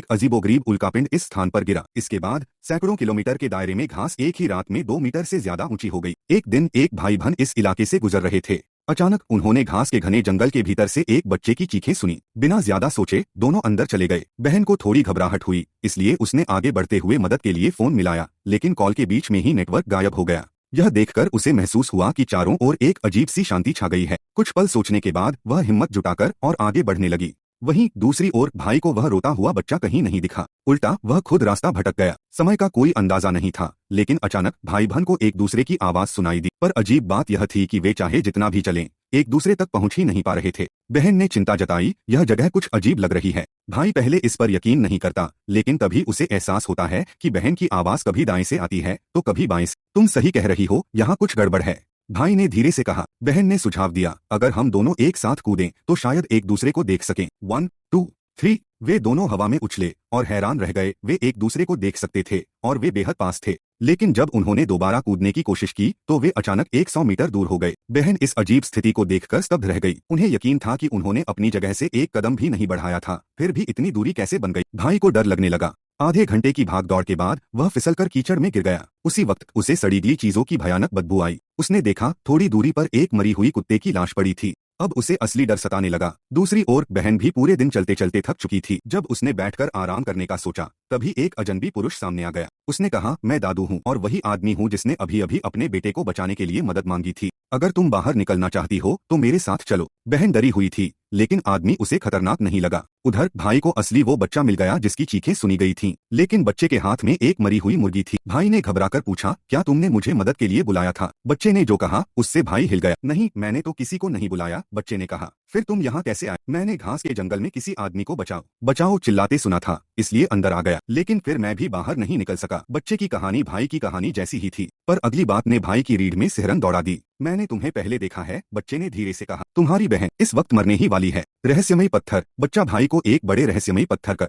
एक अजीबोगरीब उल्कापिंड इस स्थान पर गिरा। इसके बाद सैकड़ों किलोमीटर के दायरे में घास एक ही रात में 2 मीटर से ज्यादा ऊंची हो गई। एक दिन एक भाई बहन इस इलाके से गुजर रहे थे। अचानक उन्होंने घास के घने जंगल के भीतर से एक बच्चे की चीखें सुनी। बिना ज्यादा सोचे दोनों अंदर चले गए। बहन को थोड़ी घबराहट हुई, इसलिए उसने आगे बढ़ते हुए मदद के लिए फोन मिलाया, लेकिन कॉल के बीच में ही नेटवर्क गायब हो गया। यह देखकर उसे महसूस हुआ कि चारों ओर एक अजीब सी शांति छा गई है। कुछ पल सोचने के बाद वह हिम्मत जुटाकर और आगे बढ़ने लगी। वहीं दूसरी ओर भाई को वह रोता हुआ बच्चा कहीं नहीं दिखा। उल्टा वह खुद रास्ता भटक गया। समय का कोई अंदाजा नहीं था, लेकिन अचानक भाई बहन को एक दूसरे की आवाज सुनाई दी। पर अजीब बात यह थी कि वे चाहे जितना भी चलें, एक दूसरे तक पहुंच ही नहीं पा रहे थे। बहन ने चिंता जताई, यह जगह कुछ अजीब लग रही है। भाई पहले इस पर यकीन नहीं करता, लेकिन तभी उसे एहसास होता है कि बहन की आवाज कभी दाएं से आती है तो कभी बाएं से। तुम सही कह रही हो, यहाँ कुछ गड़बड़ है, भाई ने धीरे से कहा। बहन ने सुझाव दिया, अगर हम दोनों एक साथ कूदें तो शायद एक दूसरे को देख सकें। 1 2 3। वे दोनों हवा में उछले और हैरान रह गए। वे एक दूसरे को देख सकते थे और वे बेहद पास थे। लेकिन जब उन्होंने दोबारा कूदने की कोशिश की तो वे अचानक 100 मीटर दूर हो गए। बहन इस अजीब स्थिति को देखकर स्तब्ध रह गई। उन्हें यकीन था कि उन्होंने अपनी जगह से एक कदम भी नहीं बढ़ाया था, फिर भी इतनी दूरी कैसे बन गई। भाई को डर लगने लगा। आधे घंटे की भागदौड़ के बाद वह फिसलकर कीचड़ में गिर गया। उसी वक्त उसे सड़ी गई चीजों की भयानक बदबू आई। उसने देखा, थोड़ी दूरी पर एक मरी हुई कुत्ते की लाश पड़ी थी। अब उसे असली डर सताने लगा। दूसरी ओर बहन भी पूरे दिन चलते चलते थक चुकी थी। जब उसने बैठकर आराम करने का सोचा, तभी एक अजनबी पुरुष सामने आ गया। उसने कहा, मैं दादू हूँ और वही आदमी हूँ जिसने अभी अभी अपने बेटे को बचाने के लिए मदद मांगी थी। अगर तुम बाहर निकलना चाहती हो तो मेरे साथ चलो। बहन डरी हुई थी, लेकिन आदमी उसे खतरनाक नहीं लगा। उधर भाई को असली वो बच्चा मिल गया जिसकी चीखें सुनी गई थीं, लेकिन बच्चे के हाथ में एक मरी हुई मुर्गी थी। भाई ने घबराकर पूछा, क्या तुमने मुझे मदद के लिए बुलाया था? बच्चे ने जो कहा उससे भाई हिल गया। नहीं, मैंने तो किसी को नहीं बुलाया, बच्चे ने कहा। फिर तुम यहाँ कैसे आए? मैंने घास के जंगल में किसी आदमी को बचाओ बचाओ चिल्लाते सुना था, इसलिए अंदर आ गया, लेकिन फिर मैं भी बाहर नहीं निकल सका। बच्चे की कहानी भाई की कहानी जैसी ही थी, पर अगली बात ने भाई की रीढ़ में सिहरन दौड़ा दी। मैंने तुम्हें पहले देखा है, बच्चे ने धीरे से कहा। तुम्हारी बहन इस वक्त मरने ही वाली है। रहस्यमयी पत्थर। बच्चा भाई को एक बड़े रहस्यमयी पत्थर का